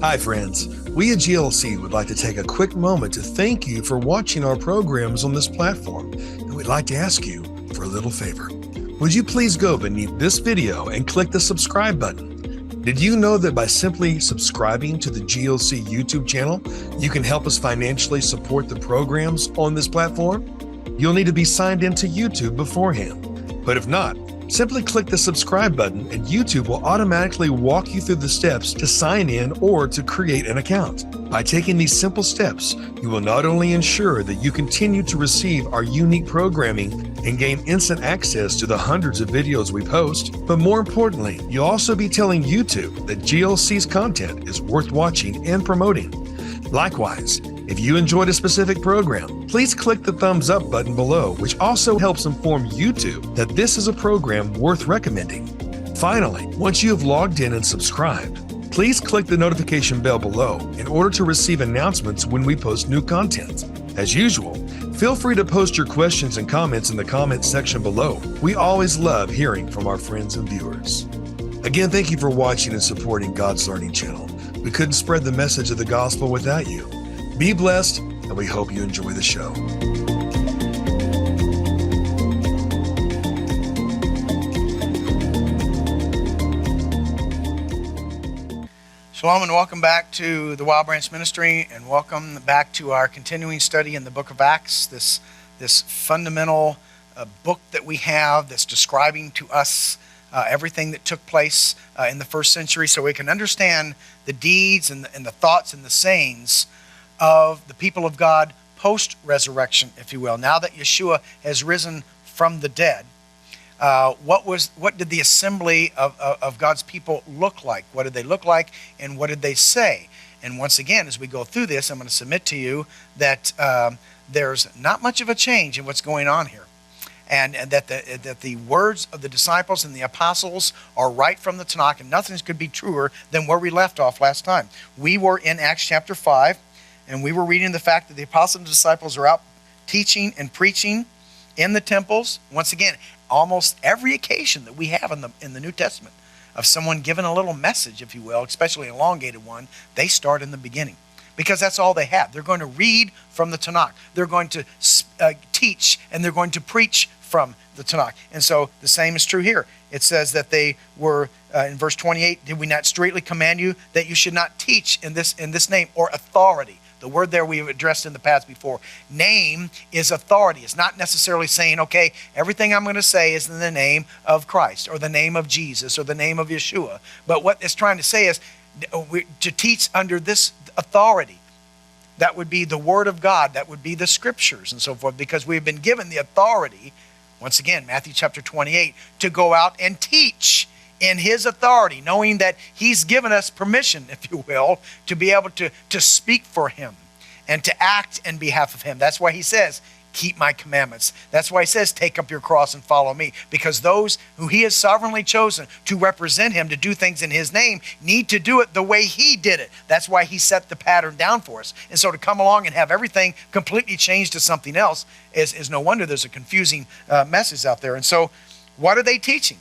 Hi friends, we at GLC would like to take a quick moment to thank you for watching our programs on this platform, and we'd like to ask you for a little favor. Would you please go beneath this video and click the subscribe button? Did you know that by simply subscribing to the GLC YouTube channel, you can help us financially support the programs on this platform? You'll need to be signed into YouTube beforehand, but if not, simply click the subscribe button and YouTube will automatically walk you through the steps to sign in or to create an account. By taking these simple steps, you will not only ensure that you continue to receive our unique programming and gain instant access to the hundreds of videos we post, but more importantly, you'll also be telling YouTube that GLC's content is worth watching and promoting. Likewise, if you enjoyed a specific program, please click the thumbs up button below, which also helps inform YouTube that this is a program worth recommending. Finally, once you have logged in and subscribed, please click the notification bell below in order to receive announcements when we post new content. As usual, feel free to post your questions and comments in the comments section below. We always love hearing from our friends and viewers. Again, thank you for watching and supporting God's Learning Channel. We couldn't spread the message of the gospel without you. Be blessed, and we hope you enjoy the show. Shalom and welcome back to the Wild Branch Ministry, and welcome back to our continuing study in the book of Acts, this fundamental book that we have that's describing to us everything that took place in the first century, so we can understand the deeds and the thoughts and the sayings of the people of God post-resurrection, if you will. Now that Yeshua has risen from the dead, what did the assembly of God's people look like? What did they look like, and what did they say? And once again, as we go through this, I'm going to submit to you that there's not much of a change in what's going on here, and that the words of the disciples and the apostles are right from the Tanakh, and nothing could be truer than where we left off last time. We were in Acts chapter 5, and we were reading the fact that the apostles and disciples are out teaching and preaching in the temples. Once again, almost every occasion that we have in the New Testament of someone giving a little message, if you will, especially an elongated one, they start in the beginning, because that's all they have. They're going to read from the Tanakh. They're going to teach, and they're going to preach from the Tanakh. And so the same is true here. It says that they were, in verse 28, did we not straightly command you that you should not teach in this name, or authority? The word there we've addressed in the past before. Name is authority. It's not necessarily saying, okay, everything I'm going to say is in the name of Christ, or the name of Jesus, or the name of Yeshua. But what it's trying to say is to teach under this authority. That would be the Word of God. That would be the Scriptures and so forth, because we've been given the authority, once again, Matthew chapter 28, to go out and teach in His authority, knowing that He's given us permission, if you will, to be able to speak for Him and to act in behalf of Him. That's why He says, keep my commandments. That's why He says, take up your cross and follow me, because those who He has sovereignly chosen to represent Him, to do things in His name, need to do it the way He did it. That's why He set the pattern down for us. And so to come along and have everything completely changed to something else is no wonder there's a confusing message out there. And so what are they teaching?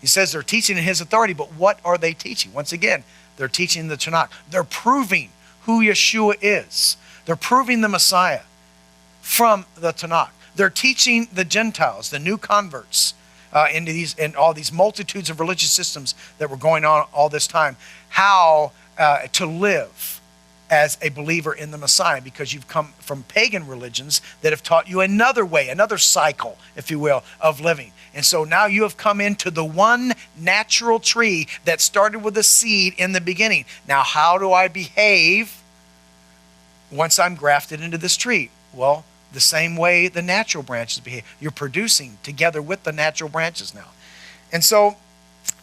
He says they're teaching in His authority, but what are they teaching? Once again, they're teaching the Tanakh. They're proving who Yeshua is. They're proving the Messiah from the Tanakh. They're teaching the Gentiles, the new converts, in all these multitudes of religious systems that were going on all this time, how to live as a believer in the Messiah, because you've come from pagan religions that have taught you another way, another cycle, if you will, of living. And so now you have come into the one natural tree that started with a seed in the beginning. Now, how do I behave once I'm grafted into this tree? Well, the same way the natural branches behave. You're producing together with the natural branches now. And so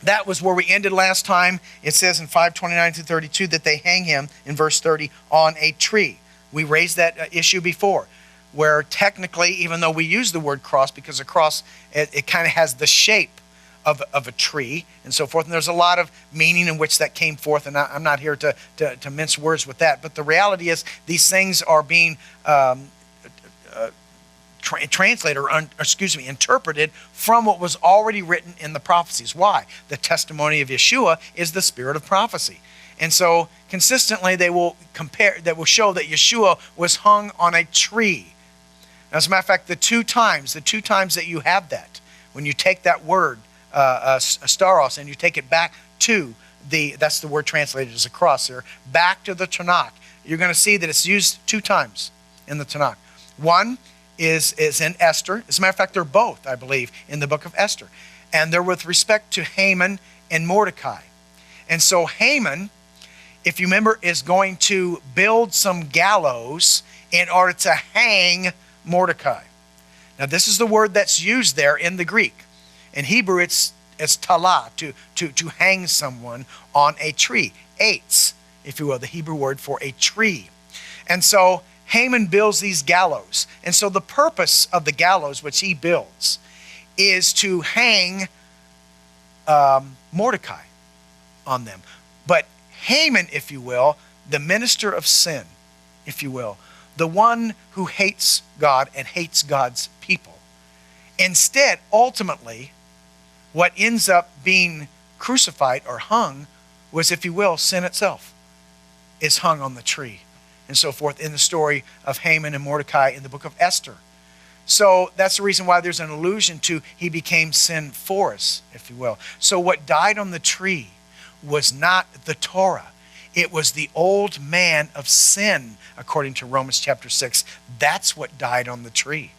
that was where we ended last time. It says in 5:29-32 that they hang Him, in verse 30, on a tree. We raised that issue before, where technically, even though we use the word cross, because a cross, it kind of has the shape of a tree and so forth, and there's a lot of meaning in which that came forth, and I'm not here to mince words with that. But the reality is these things are being interpreted from what was already written in the prophecies. Why? The testimony of Yeshua is the spirit of prophecy. And so consistently they will show that Yeshua was hung on a tree. As a matter of fact, the two times that you have that, when you take that word, staros, and you take it back to that's the word translated as a cross there, back to the Tanakh, you're going to see that it's used two times in the Tanakh. One is in Esther. As a matter of fact, they're both, I believe, in the book of Esther. And they're with respect to Haman and Mordecai. And so Haman, if you remember, is going to build some gallows in order to hang Mordecai. Now, this is the word that's used there in the Greek. In Hebrew, it's talah, to hang someone on a tree. Eitz, if you will, the Hebrew word for a tree. And so Haman builds these gallows. And so the purpose of the gallows, which he builds, is to hang Mordecai on them. But Haman, if you will, the minister of sin, if you will, the one who hates God and hates God's people, instead, ultimately, what ends up being crucified or hung was, if you will, sin itself is hung on the tree and so forth in the story of Haman and Mordecai in the book of Esther. So that's the reason why there's an allusion to he became sin for us, if you will. So what died on the tree was not the Torah. It was the old man of sin, according to Romans chapter 6. That's what died on the tree.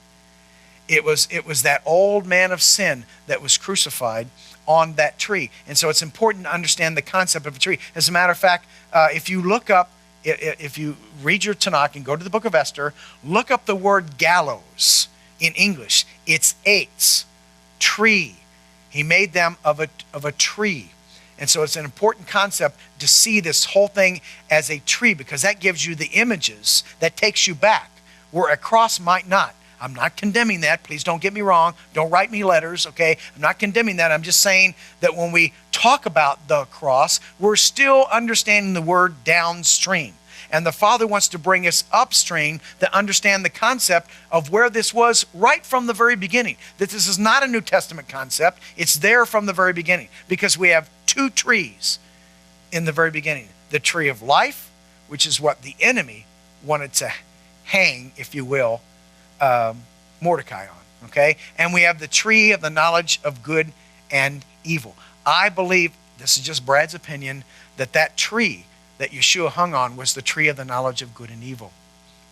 It was that old man of sin that was crucified on that tree. And so it's important to understand the concept of a tree. As a matter of fact, if you read your Tanakh and go to the book of Esther, look up the word gallows in English. It's eitz, tree. He made them of a tree. And so it's an important concept to see this whole thing as a tree, because that gives you the images that takes you back where a cross might not. I'm not condemning that. Please don't get me wrong. Don't write me letters, okay? I'm not condemning that. I'm just saying that when we talk about the cross, we're still understanding the word downstream. And the Father wants to bring us upstream to understand the concept of where this was right from the very beginning. That this is not a New Testament concept. It's there from the very beginning, because we have two trees in the very beginning. The tree of life, which is what the enemy wanted to hang, if you will, Mordecai on, okay? And we have the tree of the knowledge of good and evil. I believe, this is just Brad's opinion, that tree that Yeshua hung on was the tree of the knowledge of good and evil,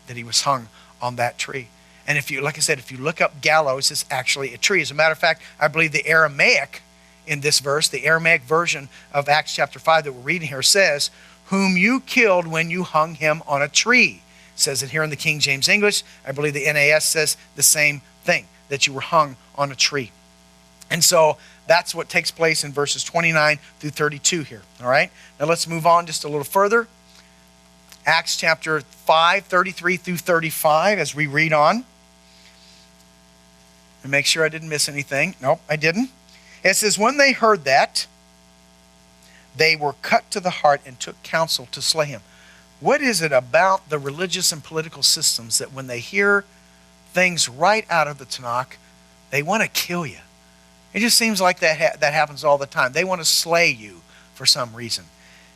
that he was hung on that tree. And if you, like I said, if you look up gallows, it's actually a tree. As a matter of fact, I believe the Aramaic in this verse, the Aramaic version of Acts chapter 5 that we're reading here says, whom you killed when you hung him on a tree. It says it here in the King James English. I believe the NAS says the same thing, that you were hung on a tree. And so that's what takes place in verses 29 through 32 here. All right. Now let's move on just a little further. Acts chapter 5, 33 through 35 as we read on. And make sure I didn't miss anything. Nope, I didn't. It says, when they heard that, they were cut to the heart and took counsel to slay him. What is it about the religious and political systems that when they hear things right out of the Tanakh, they want to kill you? It just seems like that happens all the time. They want to slay you for some reason.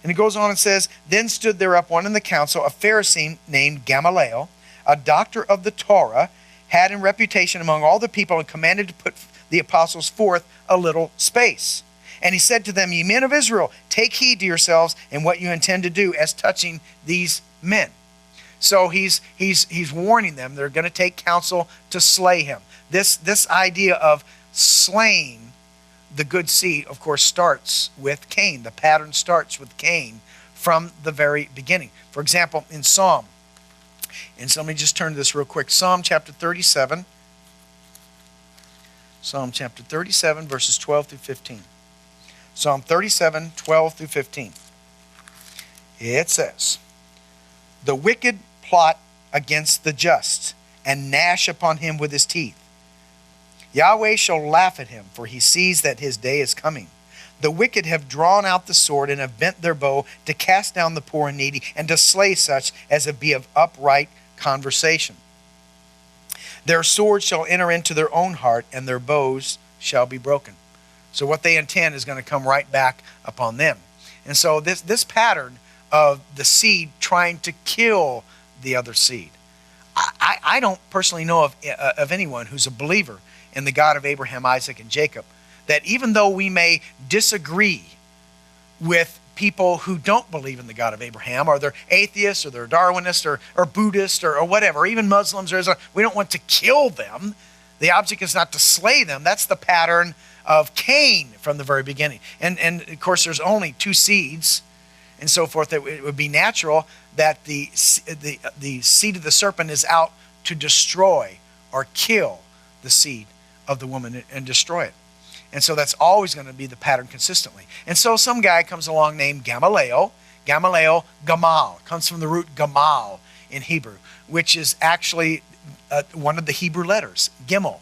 And it goes on and says, then stood there up one in the council, a Pharisee named Gamaliel, a doctor of the Torah, had in reputation among all the people, and commanded to put the apostles forth a little space. And he said to them, ye men of Israel, take heed to yourselves and what you intend to do as touching these men. So he's warning them. They're going to take counsel to slay him. This idea of slaying the good seed, of course, starts with Cain. The pattern starts with Cain from the very beginning. For example, in Psalm, and so let me just turn to this real quick. Psalm chapter 37. Psalm chapter 37, verses 12 through 15. Psalm 37, 12 through 15. It says, the wicked plot against the just, and gnash upon him with his teeth. Yahweh shall laugh at him, for he sees that his day is coming. The wicked have drawn out the sword and have bent their bow to cast down the poor and needy and to slay such as be of upright conversation. Their swords shall enter into their own heart, and their bows shall be broken. So what they intend is going to come right back upon them. And so this pattern of the seed trying to kill the other seed. I don't personally know of anyone who's a believer in the God of Abraham, Isaac, and Jacob, that even though we may disagree with people who don't believe in the God of Abraham, or they're atheists, or they're Darwinists, or Buddhists, or whatever, or even Muslims, or Islam, we don't want to kill them. The object is not to slay them. That's the pattern of Cain from the very beginning. And of course, there's only two seeds and so forth. That it would be natural that the seed of the serpent is out to destroy or kill the seed of the woman and destroy it. And so that's always going to be the pattern consistently. And so some guy comes along named Gamaliel. Gamal, comes from the root gamal in Hebrew, which is actually one of the Hebrew letters, Gimel.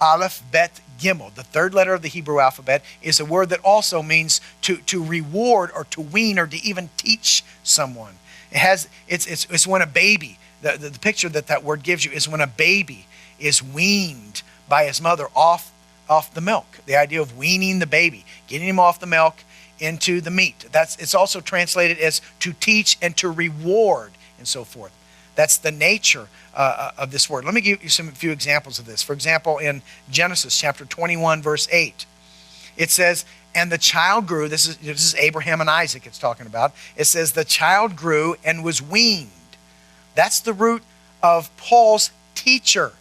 Aleph, Bet, Gimel. The third letter of the Hebrew alphabet is a word that also means to reward or to wean or to even teach someone. It's when a baby, the picture that word gives you is when a baby is weaned by his mother off the milk. The idea of weaning the baby, getting him off the milk into the meat. It's also translated as to teach and to reward and so forth. That's the nature of this word. Let me give you a few examples of this. For example, in Genesis chapter 21, verse 8, it says, and the child grew. This is Abraham and Isaac it's talking about. It says, the child grew and was weaned. That's the root of Paul's teacher.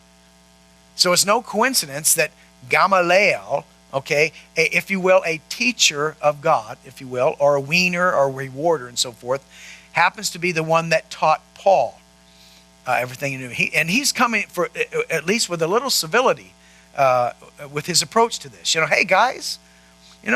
So it's no coincidence that Gamaliel, if you will, a teacher of God, if you will, or a weaner or a rewarder and so forth, happens to be the one that taught Paul everything he knew. He's coming for at least with a little civility with his approach to this. Hey guys, leave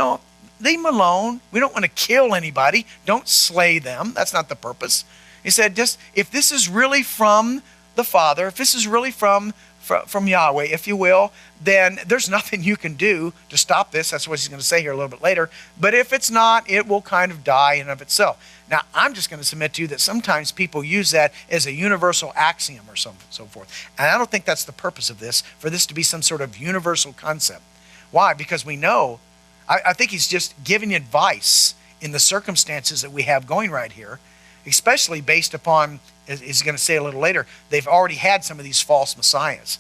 them alone. We don't want to kill anybody. Don't slay them. That's not the purpose. He said, just if this is really from the Father, if this is really from Yahweh, if you will, then there's nothing you can do to stop this. That's what he's going to say here a little bit later. But if it's not, it will kind of die in and of itself. Now, I'm just going to submit to you that sometimes people use that as a universal axiom or so forth. And I don't think that's the purpose of this, for this to be some sort of universal concept. Why? Because we know, I think he's just giving advice in the circumstances that we have going right here, especially based upon, as he's going to say a little later, they've already had some of these false messiahs.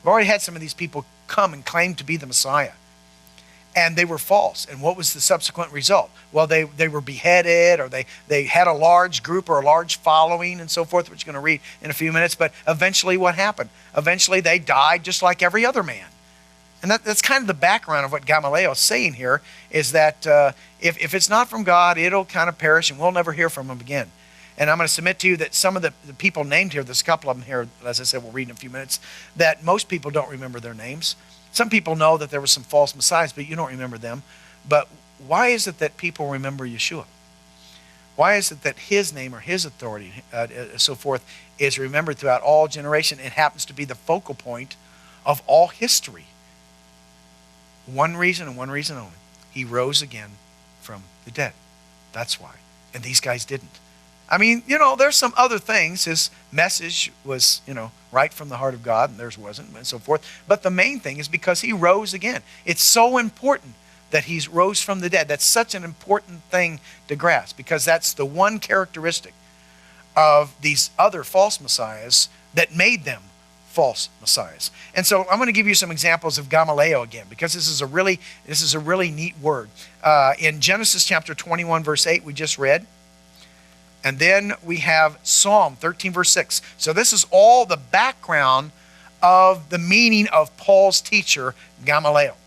They've already had some of these people come and claim to be the Messiah. And they were false. And what was the subsequent result? Well, they were beheaded, or they had a large group or a large following and so forth, which we're going to read in a few minutes. But eventually what happened? Eventually they died just like every other man. And that's kind of the background of what Gamaliel is saying here, is that if it's not from God, it'll kind of perish and we'll never hear from him again. And I'm going to submit to you that some of the people named here, there's a couple of them here, as I said, we'll read in a few minutes, that most people don't remember their names. Some people know that there were some false messiahs, but you don't remember them. But why is it that people remember Yeshua? Why is it that his name or his authority, so forth, is remembered throughout all generation? It happens to be the focal point of all history. One reason and one reason only. He rose again from the dead. That's why. And these guys didn't. I mean, there's some other things. His message was, right from the heart of God, and theirs wasn't, and so forth. But the main thing is because he rose again. It's so important that he rose from the dead. That's such an important thing to grasp, because that's the one characteristic of these other false messiahs that made them false messiahs. And so I'm going to give you some examples of Gamaliel again, because this is a really neat word. In Genesis chapter 21, verse 8, we just read. And then we have Psalm 13, verse 6. So this is all the background of the meaning of Paul's teacher, Gamaliel.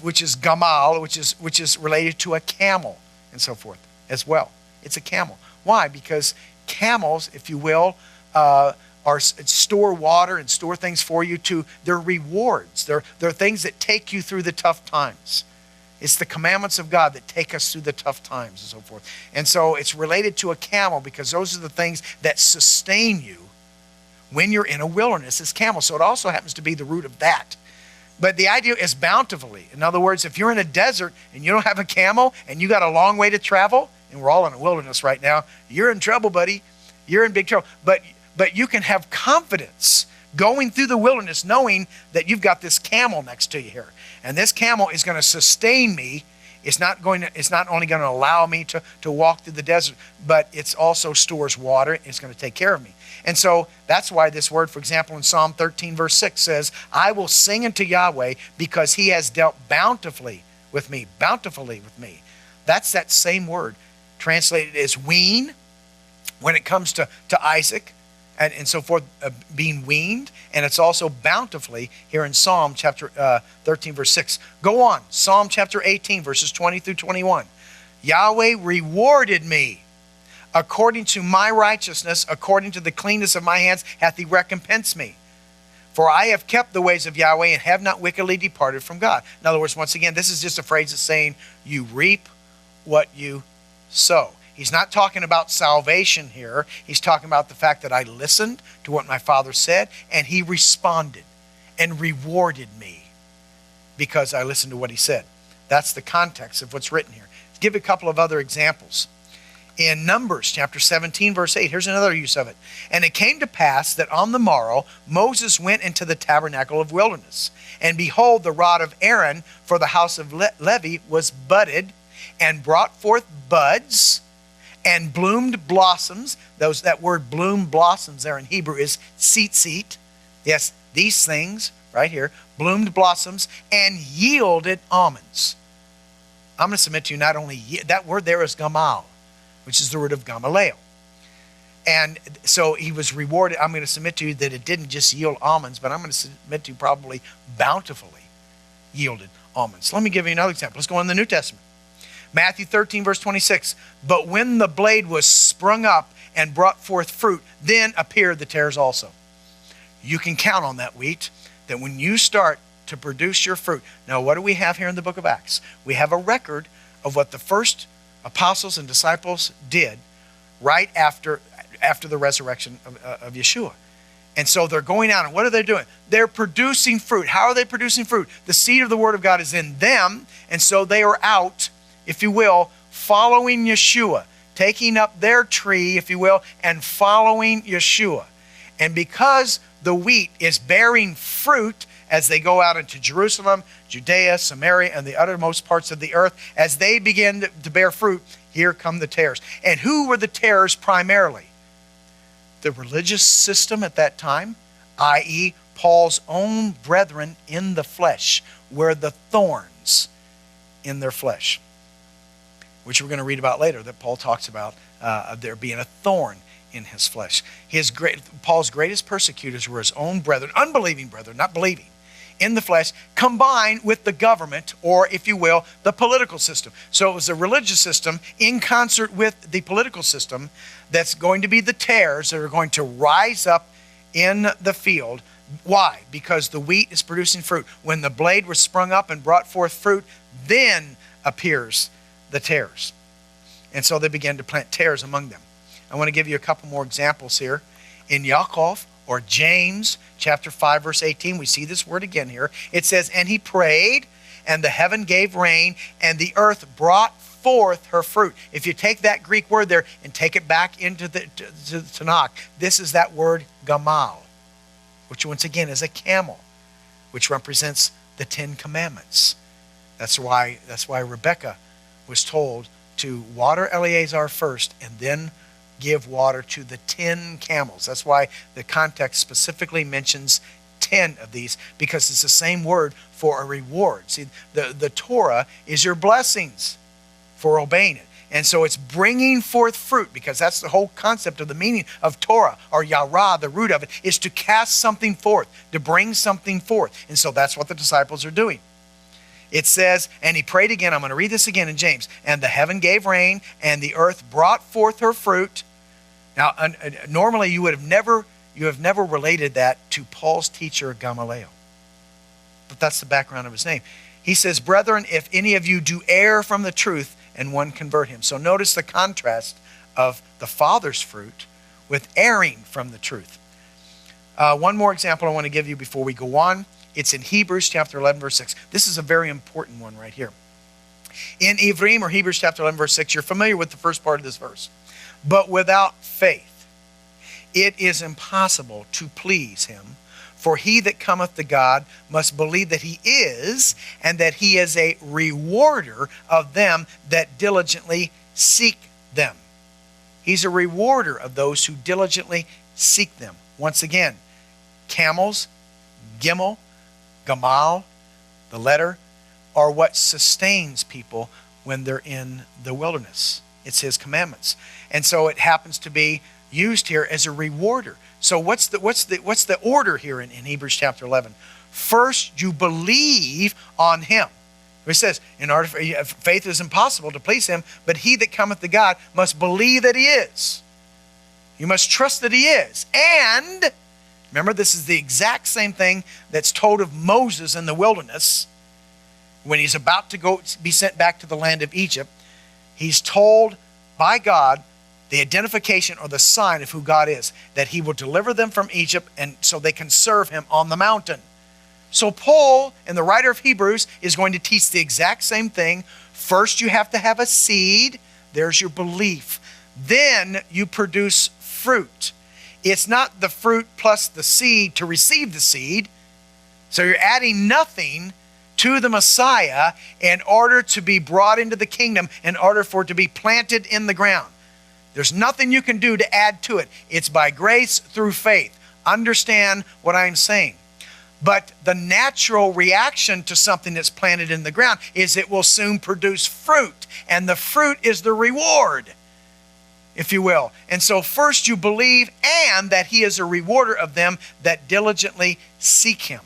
Which is Gamal, which is related to a camel and so forth as well. It's a camel. Why? Because camels, if you will, store water and store things for you too. They're rewards. They're things that take you through the tough times. It's the commandments of God that take us through the tough times and so forth. And so it's related to a camel, because those are the things that sustain you when you're in a wilderness as camels. So it also happens to be the root of that. But the idea is bountifully. In other words, if you're in a desert and you don't have a camel and you got a long way to travel, and we're all in a wilderness right now, you're in trouble, buddy. You're in big trouble. But you can have confidence going through the wilderness knowing that you've got this camel next to you here. And this camel is going to sustain me It's not only going to allow me to walk through the desert, but it's also stores water. It's going to take care of me. And so that's why this word, for example, in Psalm 13, verse 6 says, I will sing unto Yahweh because he has dealt bountifully with me. Bountifully with me. That's that same word translated as wean when it comes to Isaac and so forth, being weaned. And it's also bountifully here in Psalm chapter 13, verse 6. Go on. Psalm chapter 18, verses 20 through 21. Yahweh rewarded me according to my righteousness, according to the cleanness of my hands, hath he recompensed me. For I have kept the ways of Yahweh and have not wickedly departed from God. In other words, once again, this is just a phrase that's saying you reap what you sow. He's not talking about salvation here. He's talking about the fact that I listened to what my Father said and he responded and rewarded me because I listened to what he said. That's the context of what's written here. Let's give a couple of other examples. In Numbers chapter 17, verse 8, here's another use of it. And it came to pass that on the morrow Moses went into the tabernacle of wilderness. And behold, the rod of Aaron for the house of Levi was budded and brought forth buds and bloomed blossoms. That word bloom blossoms there in Hebrew is tzitzit. Yes, these things right here, bloomed blossoms and yielded almonds. I'm going to submit to you not only, that word there is gamal, which is the root of Gamaliel. And so he was rewarded. I'm going to submit to you that it didn't just yield almonds, but I'm going to submit to you probably bountifully yielded almonds. Let me give you another example. Let's go in the New Testament. Matthew 13, verse 26. But when the blade was sprung up and brought forth fruit, then appeared the tares also. You can count on that, wheat, that when you start to produce your fruit. Now, what do we have here in the book of Acts? We have a record of what the first apostles and disciples did right after the resurrection of Yeshua. And so they're going out, and what are they doing? They're producing fruit. How are they producing fruit? The seed of the Word of God is in them, and so they are out, if you will, following Yeshua, taking up their tree, if you will, and following Yeshua. And because the wheat is bearing fruit as they go out into Jerusalem, Judea, Samaria, and the uttermost parts of the earth, as they begin to bear fruit, here come the tares. And who were the tares primarily? The religious system at that time, i.e. Paul's own brethren in the flesh, were the thorns in their flesh, which we're going to read about later, that Paul talks about there being a thorn in his flesh. Paul's greatest persecutors were his own brethren, unbelieving brethren, not believing, in the flesh, combined with the government, or if you will, the political system. So it was the religious system in concert with the political system that's going to be the tares that are going to rise up in the field. Why? Because the wheat is producing fruit. When the blade was sprung up and brought forth fruit, then appears the tares. And so they began to plant tares among them. I want to give you a couple more examples here. In Yaakov, or James chapter 5, verse 18, we see this word again here. It says, and he prayed, and the heaven gave rain, and the earth brought forth her fruit. If you take that Greek word there and take it back into the Tanakh, this is that word gamal, which once again is a camel, which represents the 10 Commandments. That's why Rebekah was told to water Eleazar first and then give water to the 10 camels. That's why the context specifically mentions 10 of these, because it's the same word for a reward. See, the Torah is your blessings for obeying it. And so it's bringing forth fruit, because that's the whole concept of the meaning of Torah, or Yara, the root of it, is to cast something forth, to bring something forth. And so that's what the disciples are doing. It says, and he prayed again. I'm going to read this again in James. And the heaven gave rain, and the earth brought forth her fruit. Now, normally you have never related that to Paul's teacher Gamaliel. But that's the background of his name. He says, brethren, if any of you do err from the truth, and one convert him. So notice the contrast of the Father's fruit with erring from the truth. One more example I want to give you before we go on. It's in Hebrews chapter 11, verse 6. This is a very important one right here. In Ivrim, or Hebrews chapter 11, verse 6, you're familiar with the first part of this verse. But without faith, it is impossible to please him. For he that cometh to God must believe that he is, and that he is a rewarder of them that diligently seek them. He's a rewarder of those who diligently seek them. Once again, camels, gimel, gamal, the letter, are what sustains people when they're in the wilderness. It's his commandments. And so it happens to be used here as a rewarder. So what's the order here in Hebrews chapter 11? First, you believe on him. It says, faith is impossible to please him, but he that cometh to God must believe that he is. You must trust that he is. And, remember, this is the exact same thing that's told of Moses in the wilderness when he's about to be sent back to the land of Egypt. He's told by God the identification or the sign of who God is, that he will deliver them from Egypt and so they can serve him on the mountain. So Paul, and the writer of Hebrews, is going to teach the exact same thing. First, you have to have a seed. There's your belief. Then you produce fruit. It's not the fruit plus the seed to receive the seed. So you're adding nothing to the Messiah in order to be brought into the kingdom, in order for it to be planted in the ground. There's nothing you can do to add to it. It's by grace through faith. Understand what I'm saying. But the natural reaction to something that's planted in the ground is it will soon produce fruit. And the fruit is the reward, if you will. And so first you believe, and that he is a rewarder of them that diligently seek him.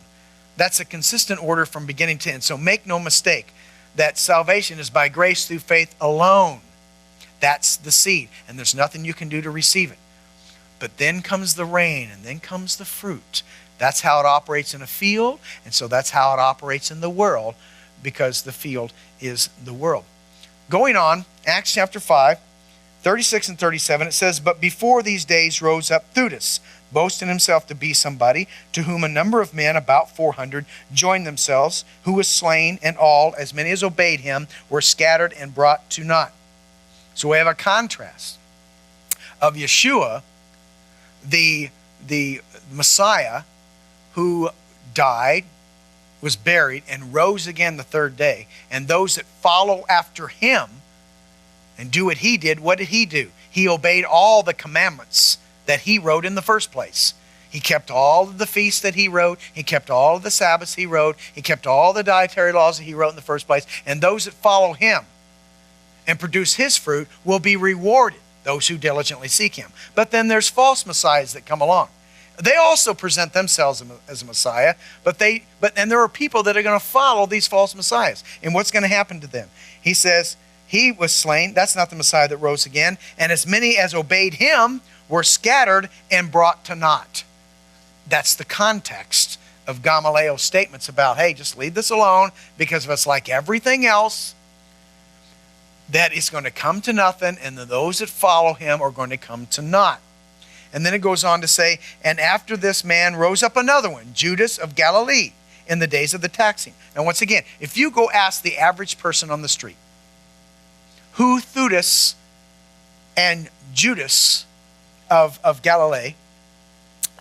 That's a consistent order from beginning to end. So make no mistake that salvation is by grace through faith alone. That's the seed. And there's nothing you can do to receive it. But then comes the rain, and then comes the fruit. That's how it operates in a field, and so that's how it operates in the world, because the field is the world. Going on, Acts chapter 5, 36 and 37, it says, But before these days rose up Theudas, boasting himself to be somebody, to whom a number of men, about 400, joined themselves, who was slain, and all, as many as obeyed him, were scattered and brought to naught. So we have a contrast of Yeshua, the Messiah, who died, was buried, and rose again the third day. And those that follow after him and do what he did, what did he do? He obeyed all the commandments that he wrote in the first place. He kept all of the feasts that he wrote. He kept all of the Sabbaths he wrote. He kept all the dietary laws that he wrote in the first place. And those that follow him and produce his fruit will be rewarded, those who diligently seek him. But then there's false messiahs that come along. They also present themselves as a Messiah, but there are people that are going to follow these false messiahs. And what's going to happen to them? He says, he was slain. That's not the Messiah that rose again. And as many as obeyed him were scattered and brought to naught. That's the context of Gamaliel's statements about, hey, just leave this alone, because if it's like everything else, that it's going to come to nothing, and those that follow him are going to come to naught. And then it goes on to say, and after this man rose up another one, Judas of Galilee, in the days of the taxing. Now once again, if you go ask the average person on the street who Theudas and Judas of Galilee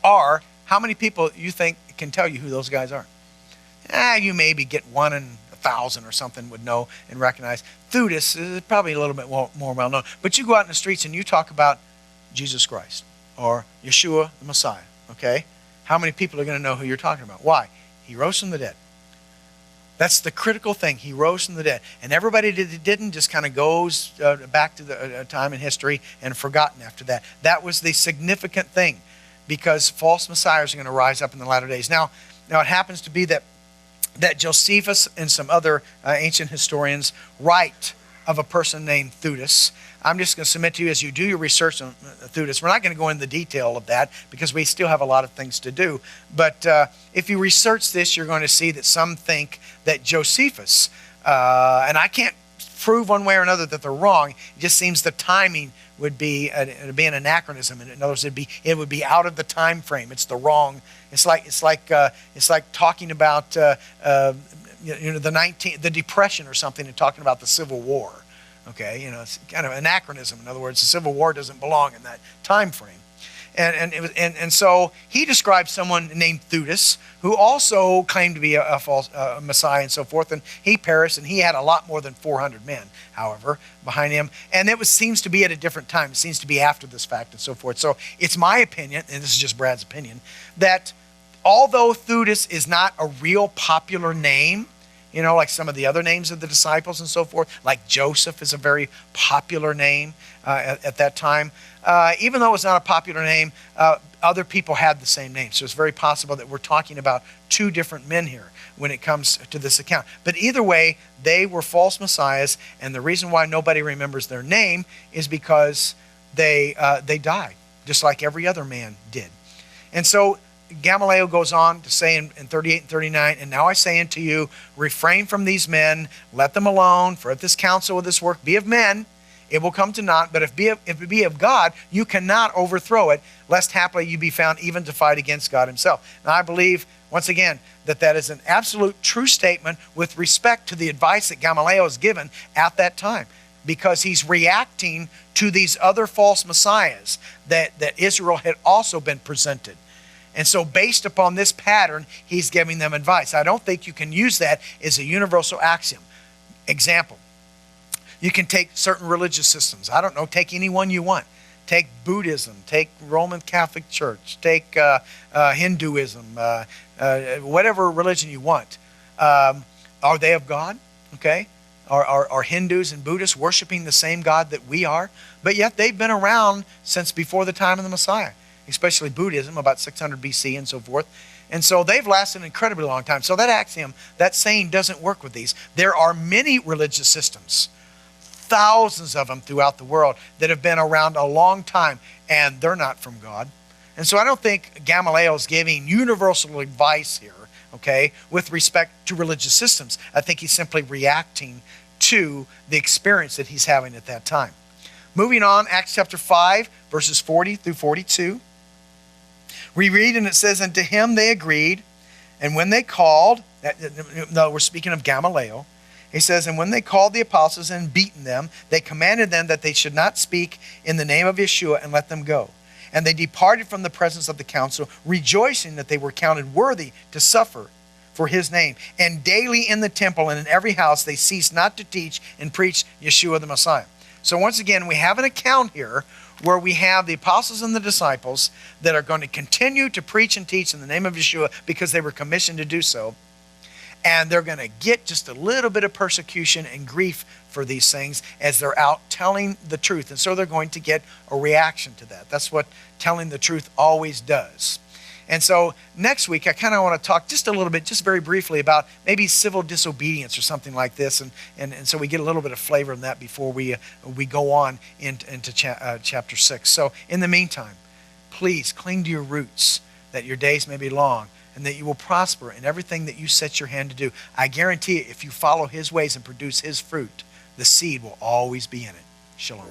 are, how many people you think can tell you who those guys are? You maybe get 1 in 1,000 or something would know and recognize. Theudas is probably a little bit more well known. But you go out in the streets and you talk about Jesus Christ or Yeshua the Messiah, okay? How many people are going to know who you're talking about? Why? He rose from the dead. That's the critical thing. He rose from the dead. And everybody that didn't just kind of goes back to the time in history and forgotten after that. That was the significant thing, because false messiahs are going to rise up in the latter days. Now it happens to be that Josephus and some other ancient historians write of a person named Theudas. I'm just going to submit to you, as you do your research on Theudas, we're not going to go into the detail of that because we still have a lot of things to do. But if you research this, you're going to see that some think that Josephus, and I can't prove one way or another that they're wrong, it just seems the timing would be an anachronism. In other words, it would be out of the time frame. It's the wrong. It's like talking about the Depression or something and talking about the Civil War. Okay, it's kind of anachronism. In other words, the Civil War doesn't belong in that time frame. And so he describes someone named Theudas, who also claimed to be a false Messiah and so forth. And he perished, and he had a lot more than 400 men, however, behind him. And it seems to be at a different time. It seems to be after this fact and so forth. So it's my opinion, and this is just Brad's opinion, that although Theudas is not a real popular name, like some of the other names of the disciples and so forth, like Joseph is a very popular name at that time. Even though it's not a popular name, other people had the same name. So it's very possible that we're talking about two different men here when it comes to this account. But either way, they were false messiahs, and the reason why nobody remembers their name is because they died, just like every other man did. And so Gamaliel goes on to say in 38 and 39, and now I say unto you, refrain from these men, let them alone, for if this counsel of this work be of men, it will come to naught, but if it be of God, you cannot overthrow it, lest haply you be found even to fight against God himself. Now I believe, once again, that is an absolute true statement with respect to the advice that Gamaliel is given at that time, because he's reacting to these other false messiahs that Israel had also been presented. And so based upon this pattern, he's giving them advice. I don't think you can use that as a universal axiom. Example, you can take certain religious systems. I don't know, take any one you want. Take Buddhism, take Roman Catholic Church, take Hinduism, whatever religion you want. Are they of God? Okay. Are Hindus and Buddhists worshiping the same God that we are? But yet they've been around since before the time of the Messiah, especially Buddhism, about 600 BC and so forth. And so they've lasted an incredibly long time. So that axiom, that saying doesn't work with these. There are many religious systems, thousands of them throughout the world, that have been around a long time, and they're not from God. And so I don't think Gamaliel is giving universal advice here, okay, with respect to religious systems. I think he's simply reacting to the experience that he's having at that time. Moving on, Acts chapter 5, verses 40 through 42. We read, and it says, and to him they agreed, and when they called, no, we're speaking of Gamaliel, he says, and when they called the apostles and beaten them, they commanded them that they should not speak in the name of Yeshua, and let them go. And they departed from the presence of the council, rejoicing that they were counted worthy to suffer for his name. And daily in the temple and in every house they ceased not to teach and preach Yeshua the Messiah. So once again, we have an account here where we have the apostles and the disciples that are going to continue to preach and teach in the name of Yeshua because they were commissioned to do so. And they're going to get just a little bit of persecution and grief for these things as they're out telling the truth. And so they're going to get a reaction to that. That's what telling the truth always does. And so next week, I kind of want to talk just a little bit, just very briefly, about maybe civil disobedience or something like this. And so we get a little bit of flavor in that before we go on into chapter 6. So in the meantime, please cling to your roots that your days may be long and that you will prosper in everything that you set your hand to do. I guarantee you, if you follow his ways and produce his fruit, the seed will always be in it. Shalom.